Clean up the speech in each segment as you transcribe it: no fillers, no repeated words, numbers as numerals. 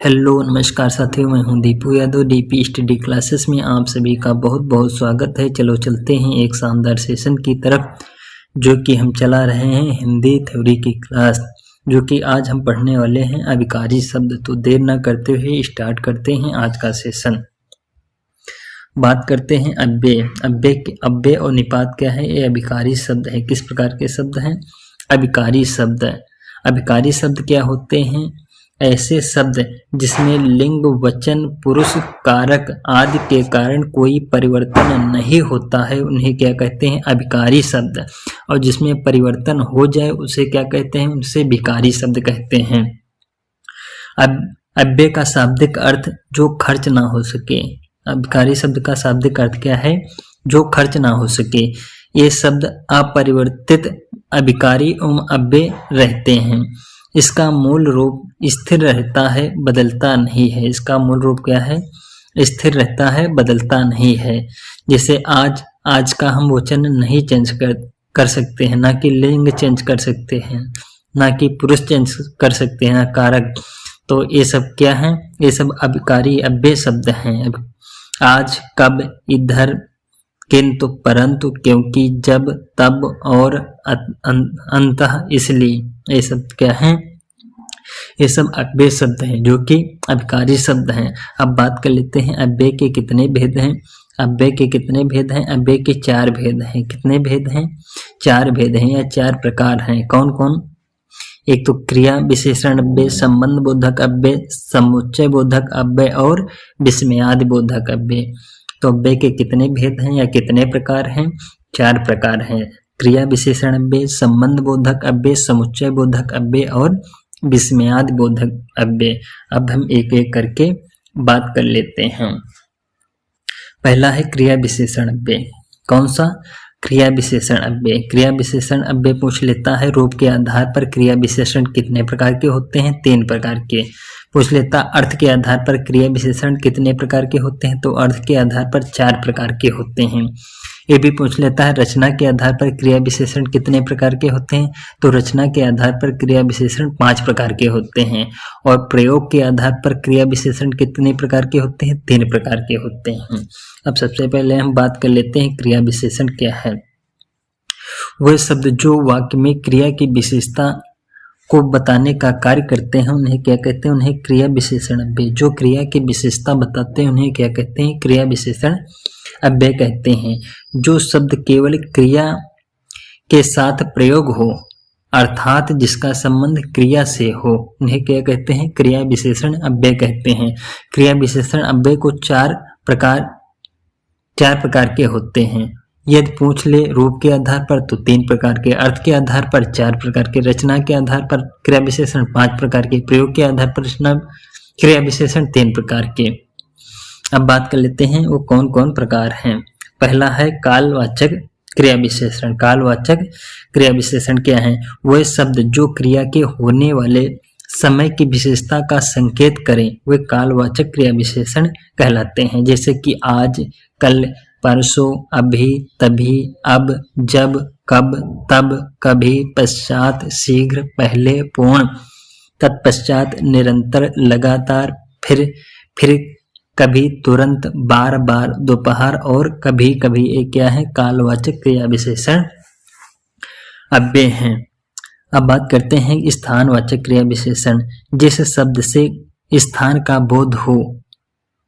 Hello नमस्कार साथियों, मैं हूं Deepu Yadav. DP study classes में आप सभी का बहुत बहुत स्वागत है। चलो चलते हैं एक शानदार सेशन की तरफ, जो कि हम चला रहे हैं हिंदी थ्योरी की क्लास, जो कि आज हम पढ़ने वाले हैं अभिकारी शब्द। तो देर न करते हुए स्टार्ट करते हैं आज का सेशन। बात करते हैं अव्यय और निपात क्या है। ये अभिकारी शब्द है। किस प्रकार के शब्द हैं? अभिकारी शब्द। अभिकारी शब्द क्या होते हैं? ऐसे शब्द जिसमें लिंग, वचन, पुरुष, कारक आदि के कारण कोई परिवर्तन नहीं होता है, उन्हें क्या कहते हैं? अभिकारी शब्द। और जिसमें परिवर्तन हो जाए उसे क्या कहते हैं? उसे विकारी शब्द कहते हैं। अब अव्यय का शाब्दिक अर्थ जो खर्च ना हो सके। अभिकारी शब्द का शाब्दिक अर्थ क्या है? जो खर्च ना हो सके। ये शब्द अपरिवर्तित अभिकारी एवं अव्यय रहते हैं। इसका मूल रूप स्थिर रहता है, बदलता नहीं है। इसका मूल रूप क्या है? स्थिर रहता है, बदलता नहीं है। जैसे आज का हम वचन नहीं चेंज कर सकते हैं, ना कि लिंग चेंज कर सकते हैं, ना कि पुरुष चेंज कर सकते हैं, ना कारक। तो ये सब क्या है? ये सब अभिकारी अव्यय शब्द हैं। आज, कब, इधर, किंतु, परंतु, क्योंकि, जब, तब और अंतः, इसलिए, ये शब्द क्या हैं? ये सब अव्यय शब्द हैं, जो कि अभिकारी शब्द हैं। अब बात कर लेते हैं अव्यय के कितने भेद हैं। अव्यय के कितने भेद हैं? अव्यय के 4 भेद हैं। कितने भेद हैं? 4 भेद हैं या 4 प्रकार हैं। कौन कौन? एक तो क्रिया विशेषण अव्यय, संबंध बोधक अव्यय, समुच्चय बोधक अव्यय और विस्मयादि बोधक अव्यय। तो अव्यय के कितने भेद हैं या कितने प्रकार हैं? 4 प्रकार हैं। क्रिया विशेषण अव्यय, संबंध बोधक अव्यय, समुच्चय बोधक अव्यय और विस्मयादि बोधक अव्यय। अब हम एक एक करके बात कर लेते हैं। पहला है क्रिया विशेषण अव्यय। कौन सा? क्रिया विशेषण अव्यय। क्रिया विशेषण अव्यय पूछ लेता है रूप के आधार पर क्रिया विशेषण कितने प्रकार के होते हैं? 3 प्रकार के। पूछ लेता अर्थ के आधार पर क्रिया विशेषण कितने प्रकार के होते हैं? तो अर्थ के आधार पर 4 प्रकार के होते हैं। ये भी पूछ लेता है रचना के आधार पर क्रिया विशेषण कितने प्रकार के होते हैं? तो रचना के आधार पर क्रिया विशेषण 5 प्रकार के होते हैं। और प्रयोग के आधार पर क्रिया विशेषण कितने प्रकार के होते हैं? 3 प्रकार के होते हैं। अब सबसे पहले हम बात कर लेते हैं क्रिया विशेषण क्या है। वह शब्द जो वाक्य में क्रिया की विशेषता को बताने का कार्य करते हैं उन्हें क्या कहते हैं? उन्हें क्रिया विशेषण अव्यय। जो क्रिया की विशेषता बताते हैं उन्हें क्या कहते हैं? क्रिया विशेषण अव्यय कहते हैं। जो शब्द केवल क्रिया के साथ प्रयोग हो, अर्थात जिसका संबंध क्रिया से हो, उन्हें क्या कहते हैं? क्रिया विशेषण अव्यय कहते हैं। क्रिया विशेषण अव्यय को 4 प्रकार के होते हैं। यदि पूछ ले रूप के आधार पर तो 3 प्रकार के, अर्थ के आधार पर 4 प्रकार के, रचना के आधार पर क्रिया विशेषण 5 प्रकार के, प्रयोग के आधार पर रचना क्रिया विशेषण 3 प्रकार के। अब बात कर लेते हैं वो कौन कौन प्रकार हैं। पहला है कालवाचक क्रिया विशेषण। कालवाचक क्रिया विशेषण क्या है? वह शब्द जो क्रिया के होने वाले समय की विशेषता का संकेत करें वे कालवाचक क्रिया विशेषण कहलाते हैं। जैसे कि आज, कल, परसों, अभी, तभी, अब, जब, कब, तब, कभी, पश्चात, शीघ्र, पहले, पूर्ण, तत्पश्चात, निरंतर, लगातार, फिर, कभी, तुरंत, बार बार, दोपहर और कभी कभी। ये क्या है? कालवाचक क्रिया विशेषण अव्यय हैं। अब बात करते हैं स्थानवाचक क्रिया विशेषण। जिस शब्द से स्थान का बोध हो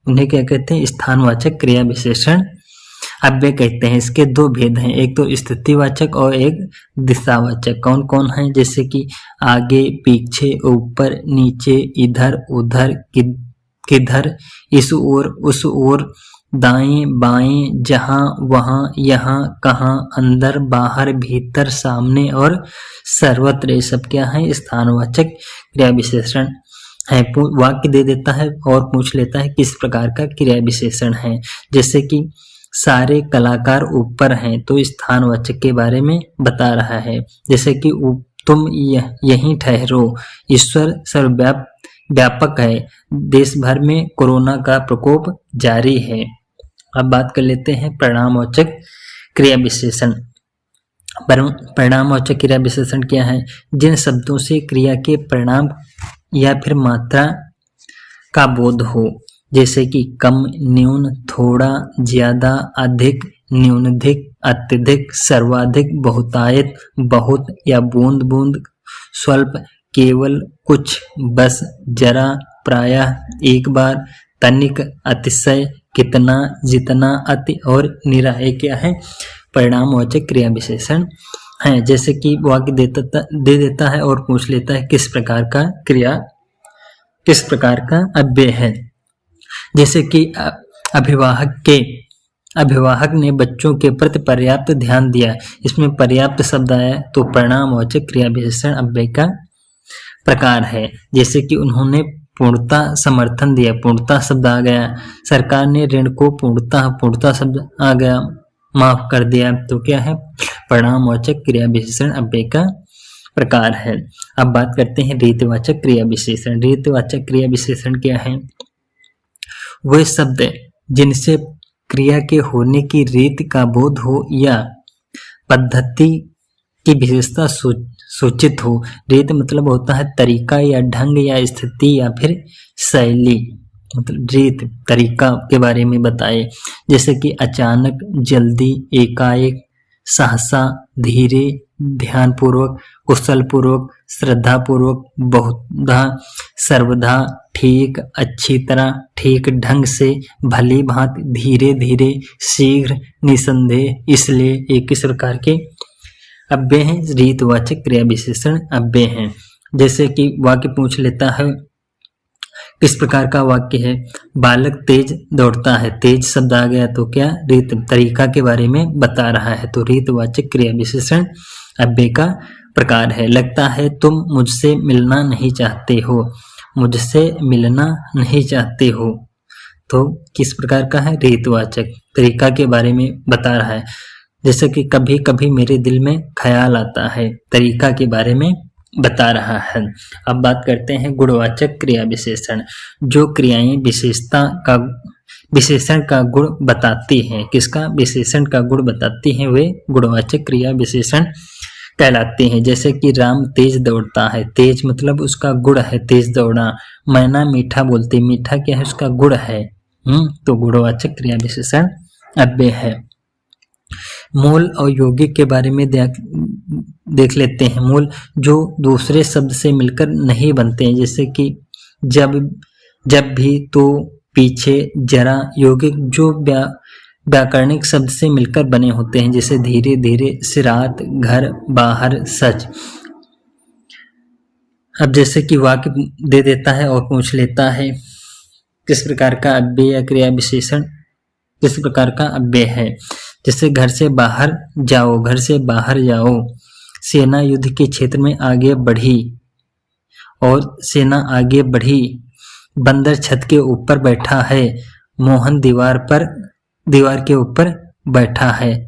उन्हें क्या कहते हैं? स्थानवाचक क्रिया विशेषण अव्यय कहते हैं। इसके 2 भेद हैं, एक तो स्थितिवाचक और एक दिशावाचक। कौन कौन है? जैसे कि आगे, पीछे, ऊपर, नीचे, इधर, उधर, किधर, इस ओर, उस ओर, दाएं, बाएं, जहां, वहां, यहां, कहां, अंदर, बाहर, भीतर, सामने और सर्वत्र। ये सब क्या है? स्थानवाचक क्रिया विशेषण है। वाक्य दे देता है और पूछ लेता है किस प्रकार का क्रिया विशेषण है। जैसे कि सारे कलाकार ऊपर हैं, तो स्थानवाचक के बारे में बता रहा है। जैसे कि तुम यहीं ठहरो, ईश्वर सर्वव्यापक है, देश भर में कोरोना का प्रकोप जारी है। अब बात कर लेते हैं परिणामवाचक क्रिया विशेषण। परिणामवाचक क्रिया विशेषण क्या है? जिन शब्दों से क्रिया के परिणाम या फिर मात्रा का बोध हो, जैसे कि कम, न्यून, थोड़ा, ज्यादा, अधिक, न्यूनाधिक, अत्यधिक, सर्वाधिक, बहुतायत, बहुत या बूंद बूंद, स्वल्प, केवल, कुछ, बस, जरा, प्रायः, एक बार, तनिक, अतिशय, कितना, जितना, अति और निराय क्या है? परिणामवाचक क्रिया विशेषण है। जैसे कि वाक्य दे देता है और पूछ लेता है किस प्रकार का क्रिया, किस प्रकार का अव्यय है। जैसे कि अभिवाहक ने बच्चों के प्रति पर्याप्त ध्यान दिया, इसमें पर्याप्त शब्द आया तो परिणामवाचक क्रिया विशेषण अव्यय का प्रकार है। जैसे कि उन्होंने पूर्णतः समर्थन दिया, पूर्णतः शब्द आ गया। सरकार ने ऋण को पूर्णतः शब्द आ गया, माफ कर दिया, तो क्या है? परिणामवाचक क्रिया विशेषण अव्यय का प्रकार है। अब बात करते हैं रीतिवाचक क्रिया विशेषण। रीतिवाचक क्रिया विशेषण क्या है? वे शब्द जिनसे क्रिया के होने की रीति का बोध हो या पद्धति की विशेषता सूचित हो। रीत मतलब होता है तरीका या ढंग या स्थिति या फिर शैली, मतलब रीत तरीका के बारे में बताए। जैसे कि अचानक, जल्दी, एकाएक, सहसा, धीरे, ध्यानपूर्वक, कुशलपूर्वक, श्रद्धापूर्वक, बहुधा, सर्वदा, ठीक, अच्छी तरह, ठीक ढंग से, भली भांति, धीरे धीरे, शीघ्र, निसंदेह, इसलिए, एक किस प्रकार के अव्यय हैं? रीतवाचक क्रिया विशेषण अव्यय हैं। जैसे कि वाक्य पूछ लेता है किस प्रकार का वाक्य है? बालक तेज दौड़ता है, तेज शब्द आ गया तो क्या? रीत तरीका के बारे में बता रहा है, तो रीतवाचक क्रिया विशेषण अव्यय का प्रकार है। लगता है तुम मुझसे मिलना नहीं चाहते हो, मुझसे मिलना नहीं चाहते हो, तो किस प्रकार का है? रीतवाचक, तरीका के बारे में बता रहा है। जैसे कि कभी कभी मेरे दिल में ख्याल आता है, तरीका के बारे में बता रहा है। अब बात करते हैं गुणवाचक क्रिया विशेषण। जो क्रियाएं विशेषण का गुण बताती हैं, किसका? विशेषण का गुण बताती हैं, वे गुणवाचक क्रिया विशेषण कहलाते हैं। जैसे कि राम तेज दौड़ता है, तेज मतलब उसका गुण है तेज दौड़ना। मैना मीठा बोलते, मीठा क्या है? उसका गुण है। तो गुणवाचक क्रिया विशेषण अव्यय है। मूल और यौगिक के बारे में देख लेते हैं। मूल जो दूसरे शब्द से मिलकर नहीं बनते हैं, जैसे कि जब भी, तो, पीछे, जरा। यौगिक जो व्याकरणिक शब्द से मिलकर बने होते हैं, जैसे धीरे धीरे, सिरात, घर, बाहर, सच। अब जैसे कि वाक्य दे देता है और पूछ लेता है किस प्रकार का अव्यय या क्रिया विशेषण किस प्रकार का अव्यय है। जैसे घर से बाहर जाओ, घर से बाहर जाओ। सेना युद्ध के क्षेत्र में आगे बढ़ी, और सेना आगे बढ़ी। बंदर छत के ऊपर बैठा है, मोहन दीवार के ऊपर बैठा है।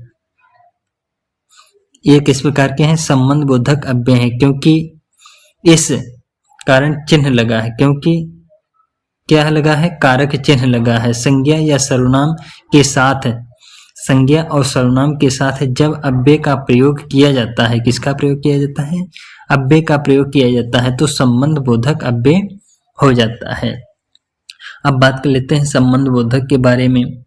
ये किस प्रकार के हैं? संबंध बोधक अव्यय है, क्योंकि इस कारण चिन्ह लगा है, क्योंकि क्या लगा है? कारक चिन्ह लगा है। संज्ञा या सर्वनाम के साथ, संज्ञा और सर्वनाम के साथ जब अव्यय का प्रयोग किया जाता है, किसका प्रयोग किया जाता है? अव्यय का प्रयोग किया जाता है, तो संबंध बोधक अव्यय हो जाता है। अब बात कर लेते हैं संबंध बोधक के बारे में।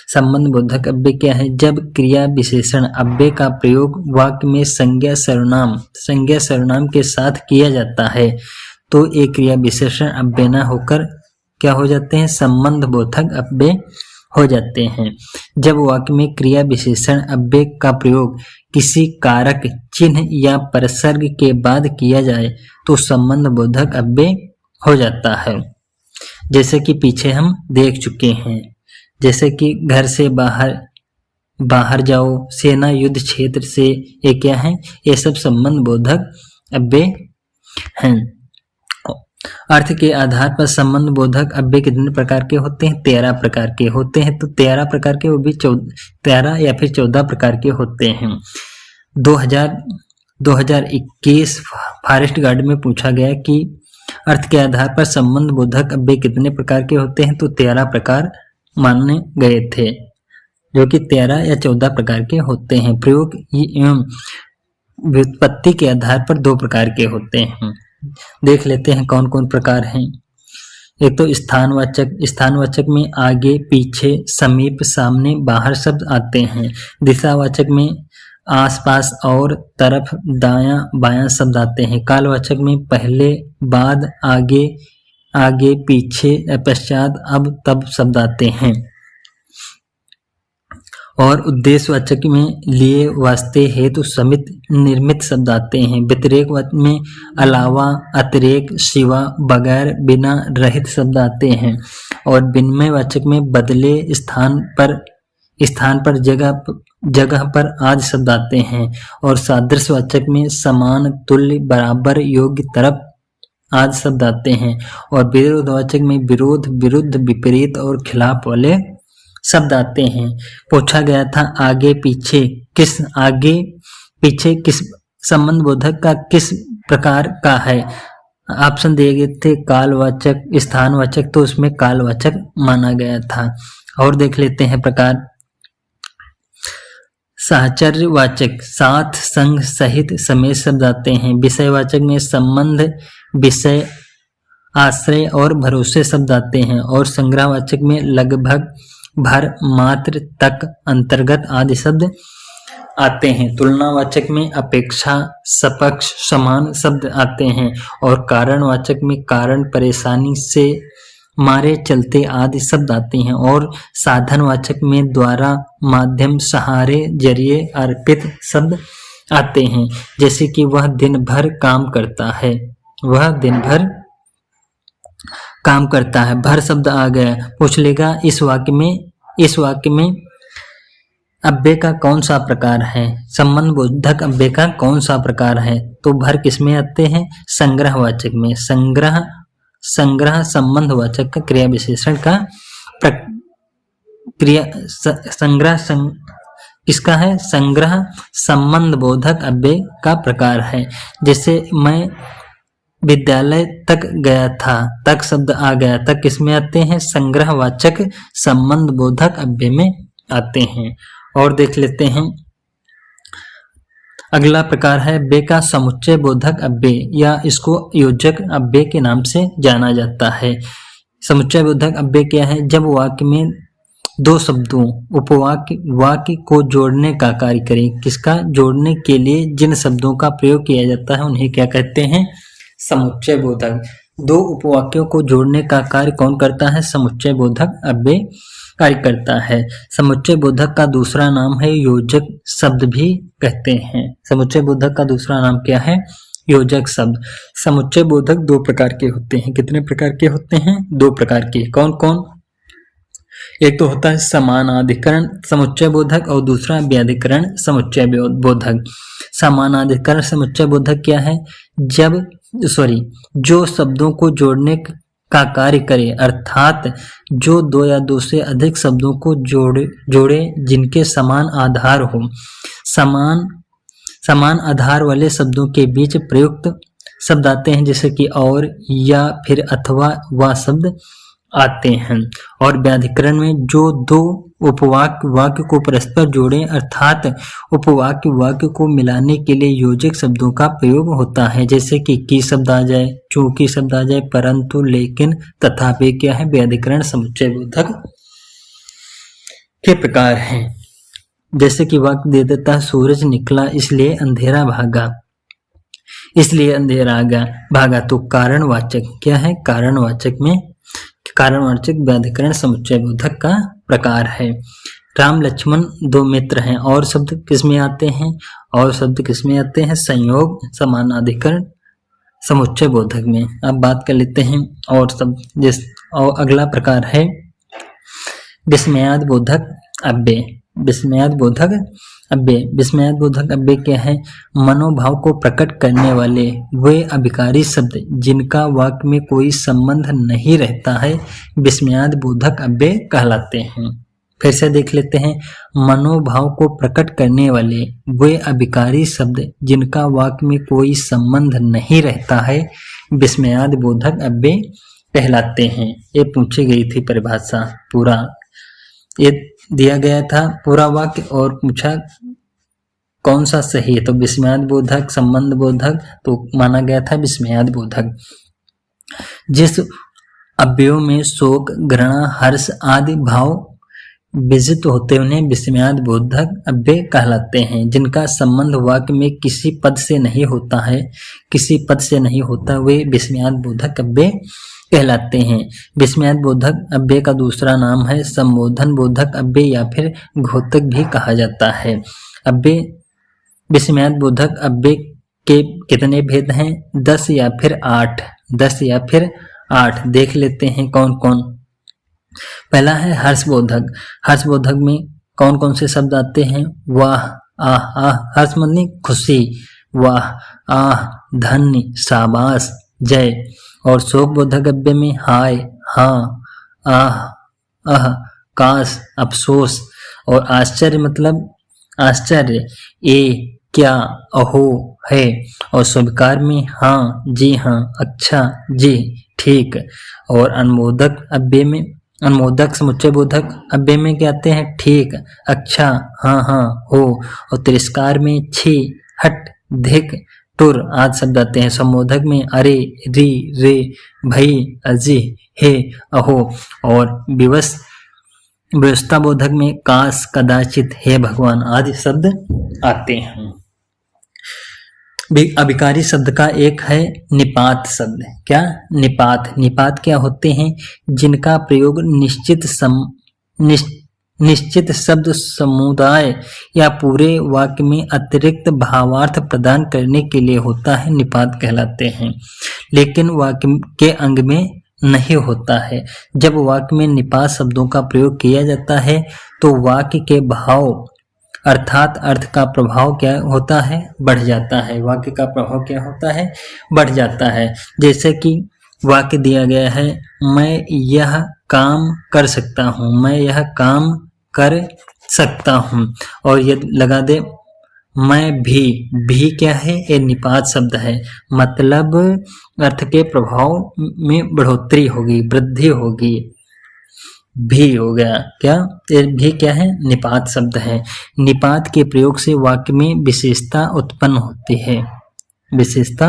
संबंध बोधक अव्यय क्या है? जब क्रिया विशेषण अव्यय का प्रयोग वाक्य में संज्ञा सर्वनाम के साथ किया जाता है, तो एक क्रिया विशेषण अव्यय न होकर क्या हो जाते हैं? संबंध बोधक अव्यय हो जाते हैं। जब वाक्य में क्रिया विशेषण अव्यय का प्रयोग किसी कारक, चिन्ह या परसर्ग के बाद किया जाए, तो संबंध बोधक अव्यय हो जाता है। जैसे कि पीछे हम देख चुके हैं, जैसे कि घर से बाहर जाओ, सेना युद्ध क्षेत्र से, ये क्या है? ये सब संबंध बोधक अव्यय हैं। अर्थ के आधार पर संबंध बोधक अव्यय कितने प्रकार के होते हैं? 13 प्रकार के होते हैं। तो 13 प्रकार के, वो भी 13 या फिर 14 प्रकार के होते हैं। 2021 फॉरेस्ट गार्ड में पूछा गया कि अर्थ के आधार पर संबंध बोधक अव्यय कितने प्रकार के होते हैं, तो 13 प्रकार माने गए थे, जो कि 13 या 14 प्रकार के होते हैं। प्रयोग एवं व्युत्पत्ति के आधार पर 2 प्रकार के होते हैं। देख लेते हैं कौन कौन प्रकार हैं। एक तो स्थानवाचक में आगे, पीछे, समीप, सामने, बाहर शब्द आते हैं। दिशावाचक में आसपास और तरफ, दायां बायां शब्द आते हैं। कालवाचक में पहले, बाद, आगे, आगे, पीछे, पश्चात, अब, तब शब्द आते हैं। और उद्देश्यवाचक में लिए, वास्ते, हेतु, समित, निर्मित शब्द आते हैं। व्यतिरेकवाचक में अलावा, अतिरेक, सिवा, बगैर, बिना, रहित शब्द आते हैं। और विनिमयवाचक में बदले, स्थान पर, जगह पर आदि शब्द आते हैं। और सादृश्यवाचक में समान, तुल्य, बराबर, योग्य, तरफ आदि शब्द आते हैं। और विरोधवाचक में विरोध, विरुद्ध, विपरीत और खिलाफ वाले शब्द आते हैं। पूछा गया था आगे पीछे किस संबंध बोधक का किस प्रकार का है। ऑप्शन दिए गए थे कालवाचक, स्थानवाचक, तो उसमें कालवाचक माना गया था। और देख लेते हैं प्रकार। साहचर्यवाचक साथ, संग, सहित, समेत शब्द आते हैं। विषयवाचक में संबंध, विषय, आश्रय और भरोसे शब्द आते हैं। और संग्रहवाचक में लगभग, भर, मात्र, तक, अंतर्गत आदि शब्द आते हैं। तुलनावाचक में अपेक्षा, सपक्ष, समान शब्द आते हैं। और कारणवाचक में कारण, परेशानी से, मारे, चलते आदि शब्द आते हैं। और साधनवाचक में द्वारा, माध्यम, सहारे, जरिए, अर्पित शब्द आते हैं। जैसे कि वह दिन भर काम करता है, वह दिन भर काम करता है। भर शब्द आ गया। पूछ लेगा इस वाक्य में अव्यय का कौन सा प्रकार है, संबंध बोधक अव्यय का कौन सा प्रकार है। तो भर किसमें आते हैं, संग्रहवाचक में। संग्रह संबंधवाचक का क्रिया विशेषण का किसका है, संग्रह संबंध बोधक अव्यय का प्रकार है। जैसे मैं विद्यालय तक गया था, तक शब्द आ गया, तक किसमें आते हैं, संग्रहवाचक संबंध बोधक अव्यय में आते हैं। और देख लेते हैं अगला प्रकार है अव्यय का समुच्चय बोधक अव्यय, या इसको योजक अव्यय के नाम से जाना जाता है। समुच्चय बोधक अव्यय क्या है, जब वाक्य में दो शब्दों वाक्य को जोड़ने का कार्य करें। किसका, जोड़ने के लिए जिन शब्दों का प्रयोग किया जाता है उन्हें क्या कहते हैं, समुच्चय बोधक। दो उपवाक्यों को जोड़ने का कार्य कौन करता है, समुच्चय बोधक अव्यय कार्य करता है। समुच्चय बोधक का दूसरा नाम है योजक शब्द भी कहते हैं। समुच्चय बोधक का दूसरा नाम क्या है, योजक शब्द। समुच्चय बोधक दो प्रकार के होते हैं। कितने प्रकार के होते हैं, दो प्रकार के। कौन कौन, एक तो होता है समानाधिकरण समुच्चय बोधक और दूसरा व्याधिकरण समुच्चय बोधक। समानाधिकरण समुच्चय बोधक क्या है, जो शब्दों को जोड़ने का कार्य करे, अर्थात जो दो या दो से अधिक शब्दों को जोड़े जिनके समान आधार हो। समान आधार वाले शब्दों के बीच प्रयुक्त शब्द आते हैं, जैसे कि और, या, फिर, अथवा, व शब्द आते हैं। और व्याधिकरण में जो दो वाक्य को परस्पर जोड़े, अर्थात वाक्य को मिलाने के लिए योजक शब्दों का प्रयोग होता है, जैसे कि शब्द आ जाए, चूंकि शब्द आ जाए, परंतु, लेकिन, तथापि क्या है, व्याधिकरण समुच्चय बोधक के प्रकार हैं। जैसे कि वाक्य दे देता है सूरज निकला इसलिए अंधेरा भागा, इसलिए अंधेरा भागा। तो कारणवाचक क्या है, कारणवाचक व्याधिकरण समुच्चय बोधक का प्रकार है। राम लक्ष्मण दो मित्र हैं, और शब्द किसमें आते हैं, और शब्द किसमें आते हैं, संयोग समानाधिकरण समुच्चय बोधक में। अब बात कर लेते हैं और शब्द और अगला प्रकार है विस्मयाद बोधक अव्यय। विस्मयाद बोधक अव्यय क्या है, मनोभाव को प्रकट करने वाले वे अभिकारी शब्द जिनका वाक्य में कोई संबंध नहीं रहता है, विस्मयाद बोधक अव्यय कहलाते हैं। फिर से देख लेते हैं, मनोभाव को प्रकट करने वाले वे अभिकारी शब्द जिनका वाक्य में कोई संबंध नहीं रहता है, विस्मयाद बोधक अव्यय कहलाते हैं। ये पूछी गई थी परिभाषा, पूरा ये दिया गया था पूरा वाक्य, और पूछा कौन सा सही है, तो विस्मयाद बोधक, संबंध बोधक, तो माना गया था विस्मयाद बोधक। जिस अव्ययों में शोक, घृणा, हर्ष आदि भाव विजित होते उन्हें विस्मयाद बोधक अव्यय कहलाते हैं। जिनका संबंध वाक्य में किसी पद से नहीं होता है, किसी पद से नहीं होता, वे विस्मयाद बोधक अव्यय कहलाते हैं। विस्मयाद बोधक अव्यय का दूसरा नाम है संबोधन बोधक अव्यय या फिर घोतक भी कहा जाता है। अव्यय विस्मयाद बोधक अव्यय के कितने भेद हैं? 10 या फिर 8। 10 या फिर 8 देख लेते हैं कौन कौन। पहला है हर्षबोधक। हर्षबोधक में कौन कौन से शब्द आते हैं? वाह, आह, आह, हर्ष मतलब खुशी, वाह, आह, धन्य, शाबाश, जय। और शोक बोधक अव्यय में हाय, हाँ, आह, आह, काश, अफसोस। और आश्चर्य मतलब आश्चर्य, ए, क्या, अहो, है। और स्वीकार में हाँ, जी हाँ, अच्छा, जी, ठीक। और अनुमोदक अव्यय में, अनुमोदक समुच्चय बोधक अव्यय में क्या आते हैं? ठीक, अच्छा, हाँ हाँ, हो। और तिरस्कार में छी, हट, धिक, टुर आदि शब्द आते हैं। संबोधक में अरे, री, रे, भई, अजी, हे, अहो। और व्यवस्था बोधक में काश, कदाचित, हे भगवान आदि शब्द आते हैं। अभिकारी शब्द का एक है निपात शब्द। क्या? निपात। निपात क्या होते हैं? जिनका प्रयोग निश्चित शब्द समुदाय या पूरे वाक्य में अतिरिक्त भावार्थ प्रदान करने के लिए होता है, निपात कहलाते हैं। लेकिन वाक्य के अंग में नहीं होता है। जब वाक्य में निपात शब्दों का प्रयोग किया जाता है तो वाक्य के भाव अर्थात अर्थ का प्रभाव क्या होता है? बढ़ जाता है। वाक्य का प्रभाव क्या होता है? बढ़ जाता है। जैसे कि वाक्य दिया गया है, मैं यह काम कर सकता हूँ, मैं यह काम कर सकता हूँ। और यदि लगा दे मैं भी क्या है? ये निपात शब्द है। मतलब अर्थ के प्रभाव में बढ़ोतरी होगी, वृद्धि होगी। भी हो गया। क्या? ये भी क्या है? निपात शब्द है। निपात के प्रयोग से वाक्य में विशेषता उत्पन्न होती है, विशेषता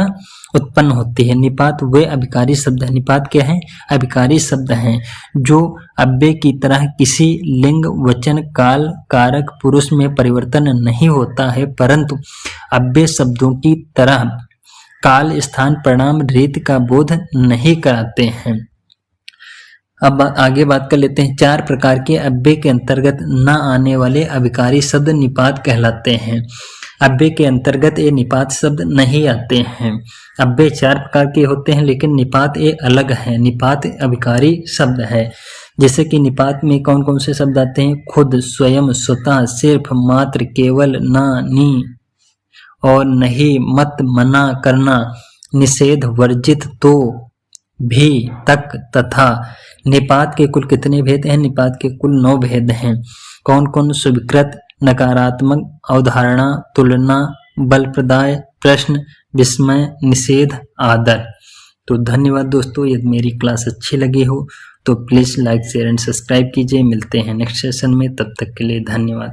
उत्पन्न होती है। निपात वे अभिकारी शब्द है। निपात क्या है? अभिकारी शब्द हैं जो अव्यय की तरह किसी लिंग, वचन, काल, कारक, पुरुष में परिवर्तन नहीं होता है, परंतु अव्यय शब्दों की तरह काल, स्थान, परिणाम, रीति का बोध नहीं कराते हैं। अब आगे बात कर लेते हैं। 4 प्रकार के अव्यय के अंतर्गत न आने वाले अभिकारी शब्द निपात कहलाते हैं। अव्यय के अंतर्गत ये निपात शब्द नहीं आते हैं। अव्यय 4 प्रकार के होते हैं, लेकिन निपात ये अलग है। निपात अभिकारी शब्द है। जैसे कि निपात में कौन कौन से शब्द आते हैं? खुद, स्वयं, स्वतः, सिर्फ, मात्र, केवल, ना, नी और नहीं, मत, मना करना, निषेध, वर्जित, तो, भी, तक, तथा। निपात के कुल कितने भेद हैं? निपात के कुल 9 भेद हैं। कौन कौन? स्वीकृत, नकारात्मक, अवधारणा, तुलना, बल प्रदाय, प्रश्न, विस्मय, निषेध, आदर। तो धन्यवाद दोस्तों। यदि मेरी क्लास अच्छी लगी हो तो please like, share and subscribe कीजिए। मिलते हैं नेक्स्ट सेशन में, तब तक के लिए धन्यवाद।